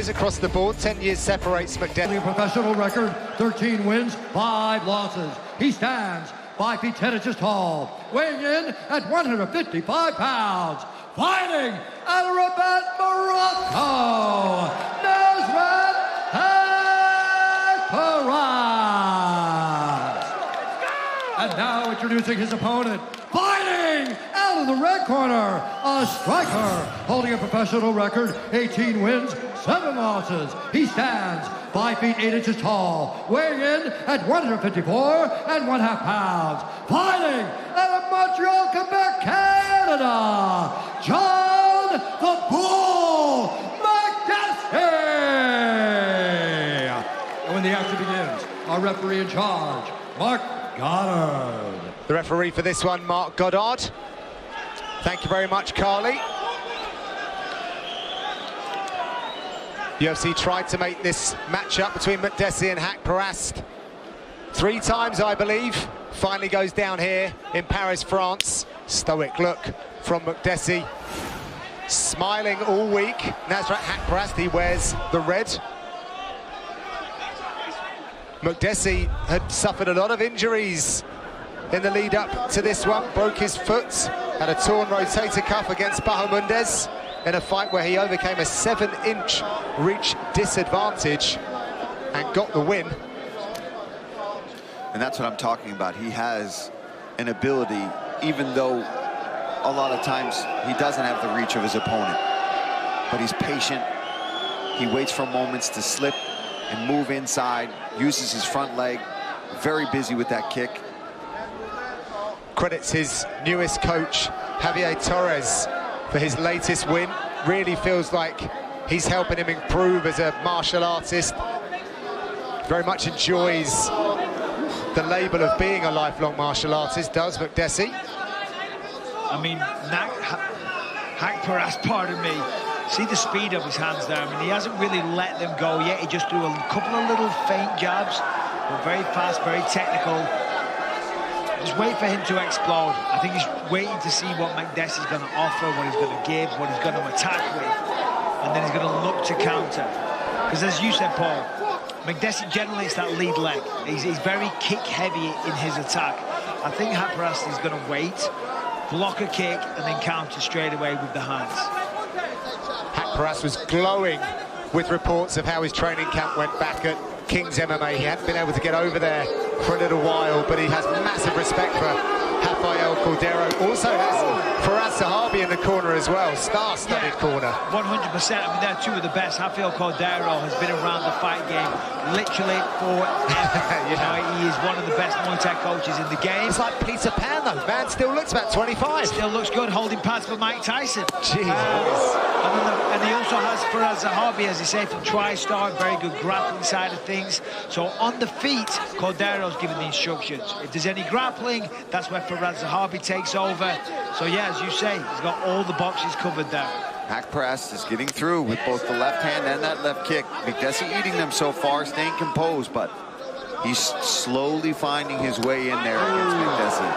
matches across the board. 10 years separates McDessie. Professional record, 13 wins, 5 losses. He stands 5 feet 10 inches tall, weighing in at 155 pounds. Fighting out of Rabat, Morocco, Nasrat Haqparast. And now introducing his opponent, fighting out of the red corner, a striker holding a professional record, 18 wins, 7 losses. He stands 5 feet 8 inches tall, weighing in at 154 1/2 pounds. Fighting out of Montreal, Quebec, Canada, John the Bull McDessie. And when the action begins, our referee in charge, Mark Goddard. The referee for this one, Mark Goddard. Thank you very much, Carly. UFC tried to make this matchup between McDessie and Haqparast 3 times, I believe. Finally goes down here in Paris, France. Stoic look from McDessie. Smiling all week. Nasrat Haqparast, he wears the red. McDessie had suffered a lot of injuries in the lead up to this one. Broke his foot, had a torn rotator cuff against Bahamundes in a fight where he overcame a 7-inch reach disadvantage and got the win. And that's what I'm talking about. He has an ability, even though a lot of times he doesn't have the reach of his opponent, but he's patient. He waits for moments to slip and move inside, uses his front leg, very busy with that kick. Credits his newest coach, Javier Torres, for his latest win. Really feels like he's helping him improve as a martial artist. Very much enjoys the label of being a lifelong martial artist, does McDessie. I mean, Haqparast, pardon me, see the speed of his hands there. I mean, he hasn't really let them go yet. He just threw a couple of little faint jabs, but very fast, very technical. Just wait for him to explode. I think he's waiting to see what McDessie's going to offer, what he's going to give, what he's going to attack with, and then he's going to look to counter. Because as you said, Paul, McDessie generally is that lead leg. He's very kick-heavy in his attack. I think Haqparast is going to wait, block a kick, and then counter straight away with the hands. Haqparast was glowing with reports of how his training camp went back at King's MMA. He hadn't been able to get over there for a little while, but he has massive respect for Rafael Cordero. Also has Firas Zahabi in the corner as well, star-studded corner. 100%. I mean, they're two of the best. Rafael Cordero has been around the fight game literally forever. You know, he is one of the best Muay Thai coaches in the game. It's like Peter Pan, though. Man still looks about 25. Still looks good, holding pads for Mike Tyson. Jeez. And he also has Firas Zahabi, as you say, from TriStar, very good grappling side of things. So on the feet, Cordero's giving the instructions. If there's any grappling, that's where Firas Zahabi takes over. So yeah, as you say, he's got all the boxes covered there. Haqparast is getting through with both the left hand and that left kick. McDessie eating them so far, staying composed, but he's slowly finding his way in there against McDessie.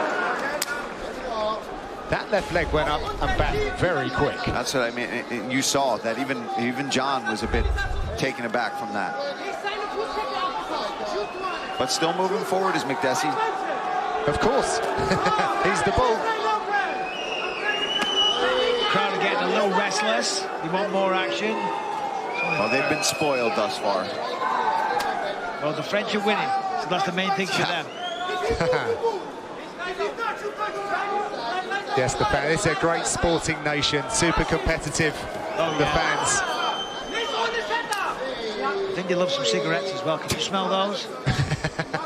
That left leg went up and back very quick. That's what I mean. And you saw that even John was a bit taken aback from that. But still moving forward is McDessie. Of course. He's the bull. Crowd are getting a little restless. They want more action. Well, they've been spoiled thus far. Well, the French are winning, so that's the main thing for them. Yes, the fans. It's a great sporting nation, super competitive. The fans. I think they love some cigarettes as well. Can you smell those?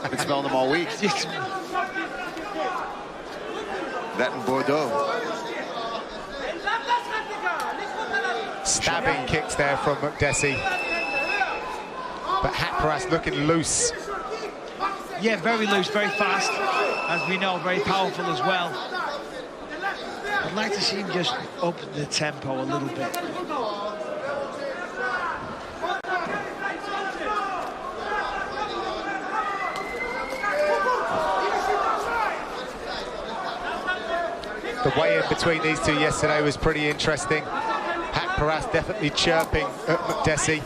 I've been smelling them all week. That in Bordeaux. Stabbing kicks there from McDessie. But Haqparast looking loose. Yeah, very loose, very fast. As we know, very powerful as well. I'd like to see him just up the tempo a little bit. The weigh-in between these two yesterday was pretty interesting. Haqparast definitely chirping at McDessie.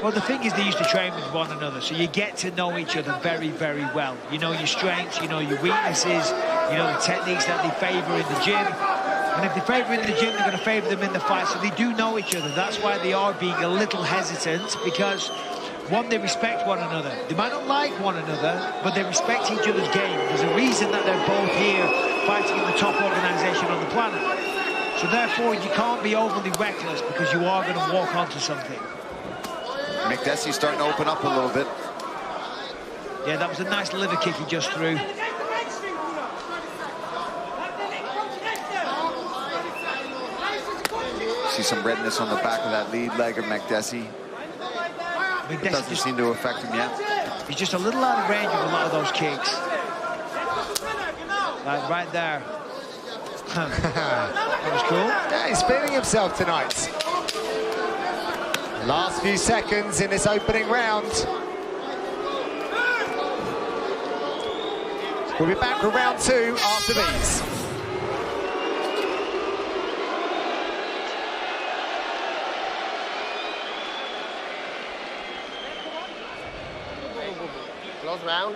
Well, the thing is, they used to train with one another, so you get to know each other very, very well. You know your strengths, you know your weaknesses, you know the techniques that they favour in the gym. And if they favour in the gym, they're going to favour them in the fight, so they do know each other. That's why they are being a little hesitant, because, one, they respect one another. They might not like one another, but they respect each other's game. There's a reason that they're both here fighting in the top organisation on the planet. So therefore, you can't be overly reckless, because you are going to walk onto something. Makdessi's starting to open up a little bit. Yeah, that was a nice liver kick he just threw. See some redness on the back of that lead leg of Makdessi. It doesn't seem to affect him yet. He's just a little out of range of a lot of those kicks. Like right there. That was cool. Yeah, he's feeling himself tonight. Last few seconds in this opening round. We'll be back for round 2 after these. Close round.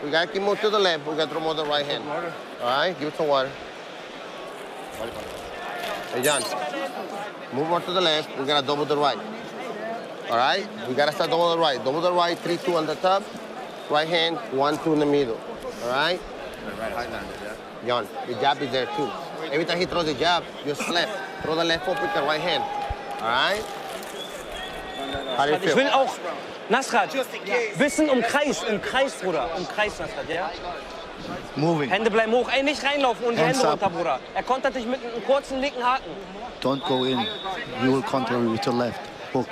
We gotta keep moving to the left. We gotta throw more to the right hand. All right, give it some water. Hey, John. Move more to the left. We're gonna double the right. All right? We gotta start double the right. Double the right, 3-2 on the top. Right hand, 1-2 in the middle. All right? Right Highlander, yeah. John, the jab is there too. Every time he throws the jab, just left. Throw the left foot with the right hand. All right? How do you Ich feel? will auch, Nasrat, bisschen im Kreis, Bruder. Im Kreis, Nasrat, ja? Moving. Hände bleiben hoch, ey, nicht reinlaufen und die Hands Hände up. runter, Bruder. Er kontert dich mit einem kurzen linken Haken. Don't go in. You will counter with your left hook.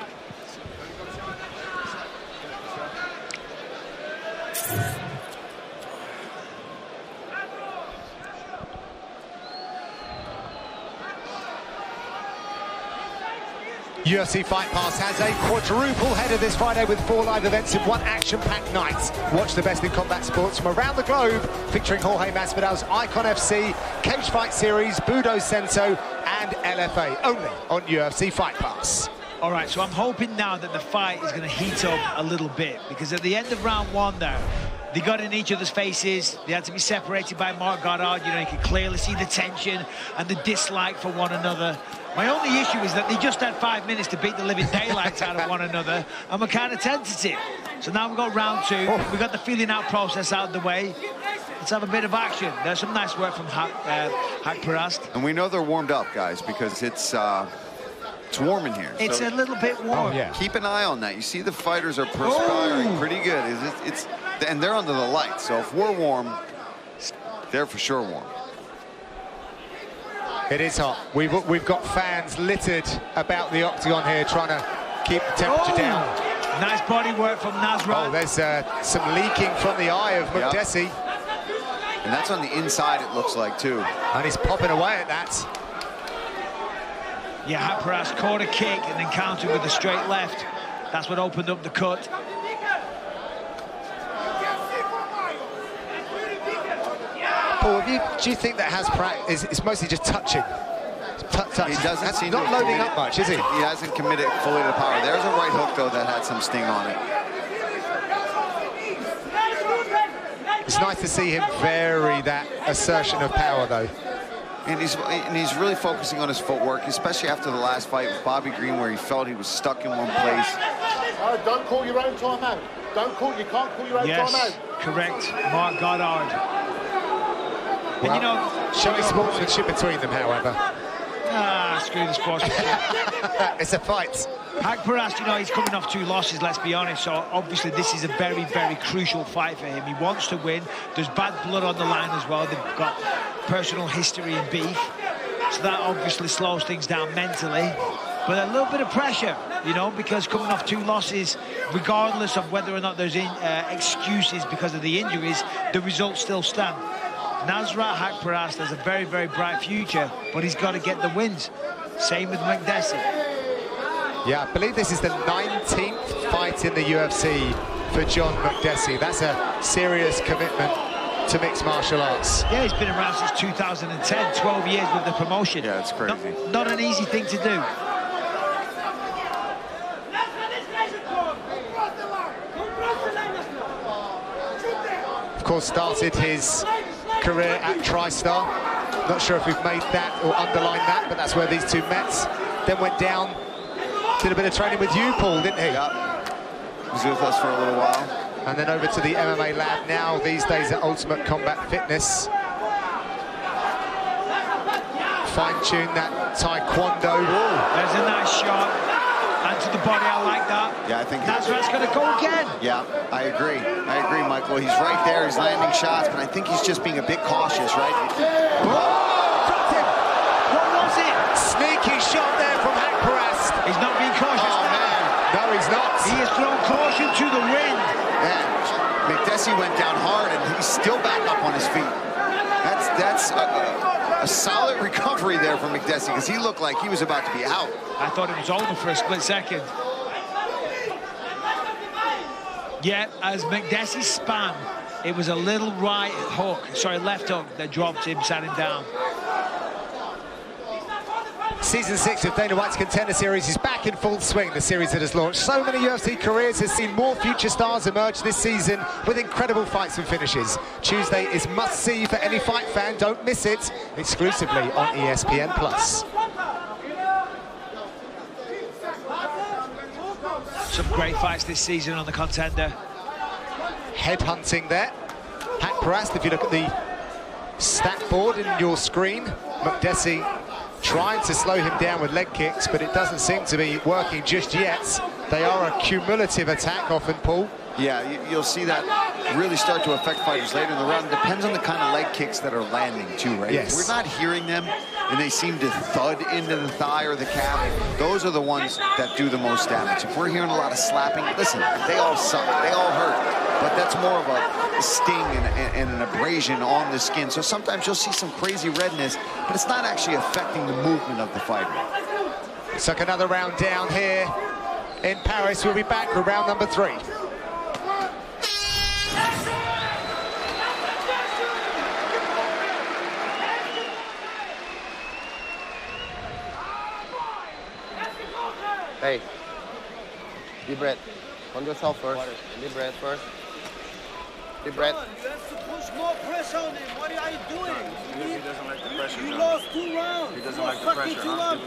UFC Fight Pass has a quadruple header this Friday with 4 live events in one action-packed night. Watch the best in combat sports from around the globe, featuring Jorge Masvidal's Icon FC, Cage Fight Series, Budo Senso, and LFA, only on UFC Fight Pass. All right, so I'm hoping now that the fight is going to heat up a little bit, because at the end of round 1 there, they got in each other's faces. They had to be separated by Mark Goddard. You know, you could clearly see the tension and the dislike for one another. My only issue is that they just had 5 minutes to beat the living daylights out of one another, and we're kind of tentative. So now we've got round 2. We've got the feeling out process out of the way. Let's have a bit of action. There's some nice work from Haqparast. And we know they're warmed up, guys, because it's warm in here. It's a little bit warm. Oh, yeah. Keep an eye on that. You see the fighters are perspiring pretty good. And they're under the lights, so if we're warm, they're for sure warm. It is hot. We've got fans littered about the octagon here, trying to keep the temperature down. Nice body work from Nasrat. Oh, there's some leaking from the eye of Makdessi. Yep. And that's on the inside, it looks like, too. And he's popping away at that. Yeah, Haqparast caught a kick and then countered with a straight left. That's what opened up the cut. Paul, do you think that it's mostly just touching? He doesn't seem not to loading up much, is he? He hasn't committed fully to power. There's a right hook, though, that had some sting on it. It's nice to see him vary that assertion of power, though. And he's really focusing on his footwork, especially after the last fight with Bobby Green, where he felt he was stuck in one place. Don't call your own time out. You can't call your own time out. Correct, Mark Goddard. Well, and you know, showing sportsmanship between them, however. Screw the sportsmanship. It's a fight. Haqparast, you know, he's coming off 2 losses, let's be honest, so obviously this is a very, very crucial fight for him. He wants to win. There's bad blood on the line as well. They've got personal history and beef, so that obviously slows things down mentally. But a little bit of pressure, you know, because coming off 2 losses, regardless of whether or not there's excuses because of the injuries, the results still stand. Nasrat Haqparast has a very, very bright future, but he's got to get the wins. Same with Makdessi. Yeah, I believe this is the 19th fight in the UFC for John Makdessi. That's a serious commitment to mixed martial arts. Yeah, he's been around since 2010, 12 years with the promotion. Yeah, it's crazy. Not an easy thing to do. course, started his career at TriStar. Not sure if we've made that or underlined that, but that's where these two met. Then went down, did a bit of training with you, Paul, didn't he? Yeah. He was with us for a little while. And then over to the MMA lab now, these days at Ultimate Combat Fitness. Fine-tune that taekwondo. Ooh, there's a nice shot. And to the body, I like that. Yeah, I think that's where it's going to go again. Yeah, I agree, Michael. He's right there, he's landing shots, but I think he's just being a bit cautious, right? Dropped him. What was it? Sneaky shot there from Haqparast. He's not being cautious now. Man. No, he's not. He has thrown caution to the wind. Yeah, McDessie went down hard, and he's still back up on his feet. That's a solid recovery there from McDessie, because he looked like he was about to be out. I thought it was over for a split second. Yeah, as McDessie spun, it was a little left hook that dropped him, sat him down. Season 6 of Dana White's Contender Series is back in full swing. The series that has launched so many UFC careers has seen more future stars emerge this season with incredible fights and finishes. Tuesday is must-see for any fight fan. Don't miss it. Exclusively on ESPN+. Some great fights this season on the Contender. Headhunting there. Haqparast, if you look at the stat board in your screen, McDessie trying to slow him down with leg kicks, but it doesn't seem to be working just yet. They are a cumulative attack often, Paul. Yeah, you'll see that really start to affect fighters later in the round. It depends on the kind of leg kicks that are landing too, right? Yes. If we're not hearing them and they seem to thud into the thigh or the calf, those are the ones that do the most damage. If we're hearing a lot of slapping, listen, they all suck, they all hurt, but that's more of a sting and an abrasion on the skin. So sometimes you'll see some crazy redness, but it's not actually affecting the movement of the fighter. Took another round down here in Paris. We'll be back for round number 3. Hey, deep breath. On yourself first. Deep breath first. Deep breath. You have to push more pressure on him. What are you doing? He doesn't like the pressure. You lost 2 rounds. He doesn't like the pressure.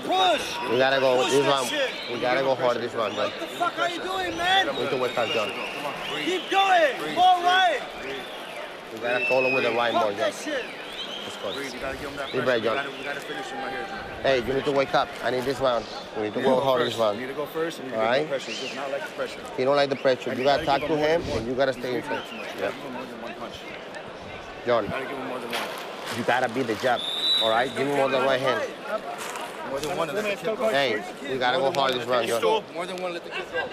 Push. We gotta go Push this that round. shit. We gotta go hard this round, John. What the fuck are you doing, man? We need to wake up, John. Keep going. More right. We gotta follow with the right more, Fuck John. that shit. You gotta give him that Deep pressure. breath, John. We gotta finish him right here, John. Hey, you need to wake up. I need this round. We need to go hard this round. You need to go first and you All need to right? go pressure. Just not like the pressure. He don't like the pressure. You gotta talk to him and you gotta stay in front. Yeah. Give him more than one punch. John, You gotta give him more than one. you gotta beat the jab. All right? Give me more than right hand. More than one and let the kick go. Hey, we gotta go hard this round, John. More than one, let the kick go.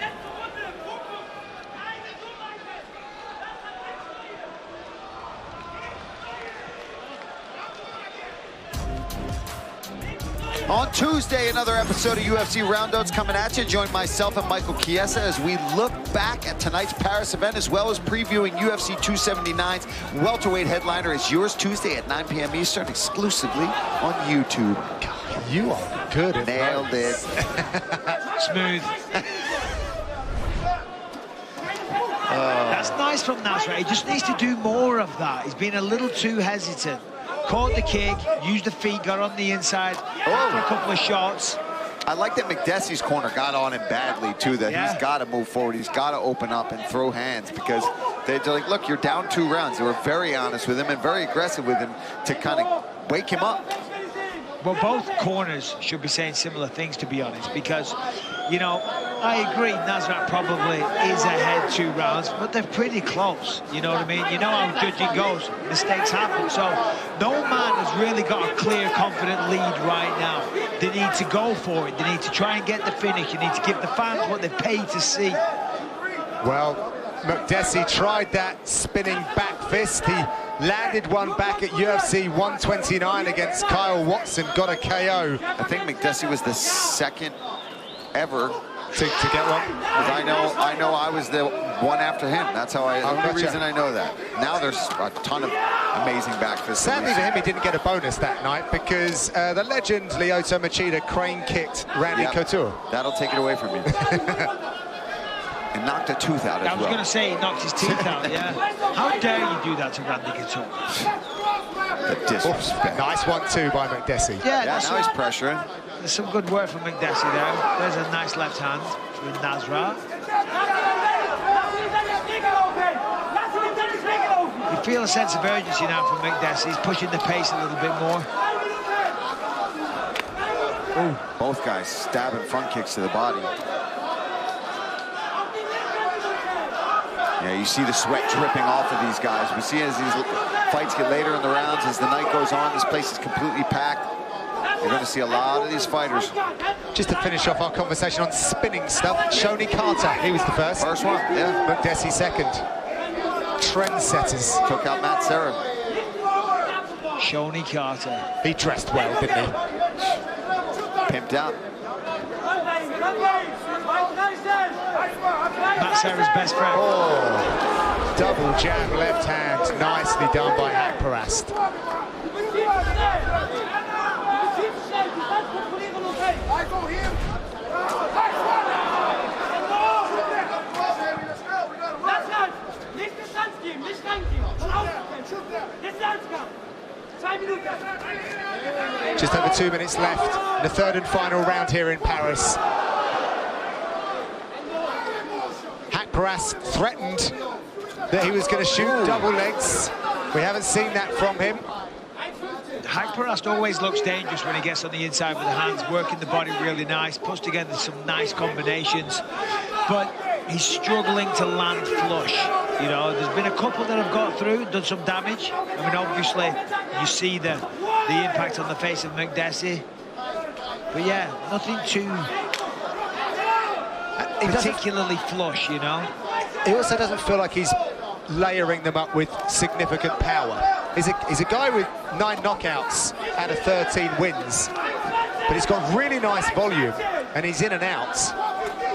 On Tuesday, another episode of UFC Roundouts coming at you. Join myself and Michael Chiesa as we look back at tonight's Paris event, as well as previewing UFC 279's welterweight headliner. It's yours Tuesday at 9 p.m. Eastern, exclusively on YouTube. God, you are good at Nailed it. Smooth. That's nice from Nasrat. He just needs to do more of that. He's been a little too hesitant. Caught the kick, used the feet, got on the inside after a couple of shots. I like that McDessie's corner got on him badly, too, that he's got to move forward. He's got to open up and throw hands, because they're like, look, you're down 2 rounds. They were very honest with him and very aggressive with him to kind of wake him up. Well, both corners should be saying similar things, to be honest, because, you know, I agree Nasrat probably is ahead 2 rounds, but they're pretty close, you know what I mean? You know how judging goes, mistakes happen, so no man has really got a clear, confident lead right now. They need to go for it, they need to try and get the finish, you need to give the fans what they pay to see. Well, McDessie tried that spinning back fist. He landed one back at UFC 129 against Kyle Watson, got a KO. I think McDessie was the second ever to get one. Because I know I was the one after him. That's how the only reason I know that. Now there's a ton of amazing back fists. Sadly for him, he didn't get a bonus that night because the legend Lyoto Machida crane kicked Randy Couture. That'll take it away from you. And knocked a tooth out as well. I was going to say he knocked his teeth out, yeah. How dare you do that to Randy Couture? The disrespect. Nice one, too, by McDessie. Yeah, now he's pressuring. There's some good work from McDessie there. There's a nice left hand with Nasrat. You feel a sense of urgency now from McDessie. He's pushing the pace a little bit more. Ooh. Both guys stabbing front kicks to the body. Yeah, you see the sweat dripping off of these guys. We see as these fights get later in the rounds, as the night goes on, this place is completely packed. You're going to see a lot of these fighters. Just to finish off our conversation on spinning stuff, Shoni Carter, he was the first. First one, yeah. McDessie second. Trendsetters. Took out Matt Serra. Shoni Carter. He dressed well, didn't he? Pimped out. Matt Serra's best friend. Oh, double jab, left hand. Nicely done by Haqparast. Just over 2 minutes left. The third and final round here in Paris. Haqparast threatened that he was going to shoot double legs. We haven't seen that from him. Haqparast always looks dangerous when he gets on the inside with the hands, working the body really nice, puts together some nice combinations, but he's struggling to land flush. You know, there's been a couple that have got through, done some damage. I mean, obviously, you see the impact on the face of McDessie. But yeah, nothing too particularly flush, you know. He also doesn't feel like he's layering them up with significant power. He's a guy with 9 knockouts out of 13 wins, but he's got really nice volume, and he's in and out.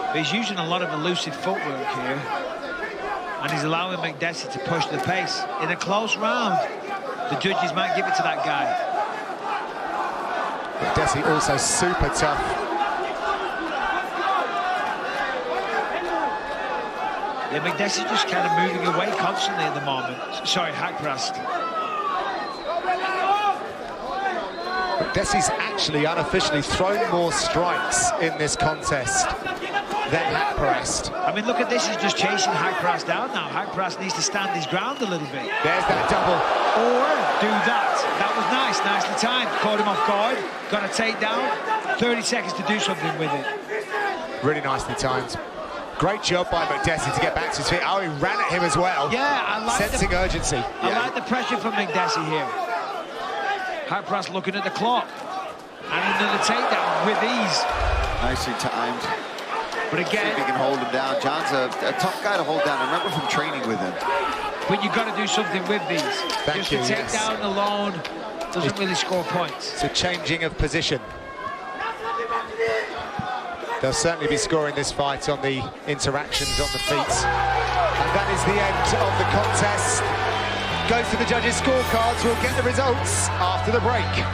But he's using a lot of elusive footwork here, and he's allowing McDessie to push the pace. In a close round, the judges might give it to that guy. McDessie also super tough. Yeah, McDessie's just kind of moving away constantly at the moment. Sorry, Haqparast. McDessie's actually unofficially thrown more strikes in this contest than Haqparast. I mean, look at this, he's just chasing Haqparast down now. Haqparast needs to stand his ground a little bit. There's that double. Or do that. That was nice, nicely timed. Caught him off guard, got a takedown. 30 seconds to do something with it. Really nicely timed. Great job by McDessie to get back to his feet. Oh, he ran at him as well. Yeah, I like sensing urgency. I like the pressure from McDessie here. Haqparast looking at the clock. And another takedown with ease. Nicely timed. But again, see if he can hold him down. John's a tough guy to hold down. I remember from training with him. But you've got to do something with these. Just a takedown alone doesn't really score points. It's a changing of position. They'll certainly be scoring this fight on the interactions on the feet. And that is the end of the contest. Goes to the judges' scorecards. We'll get the results after the break.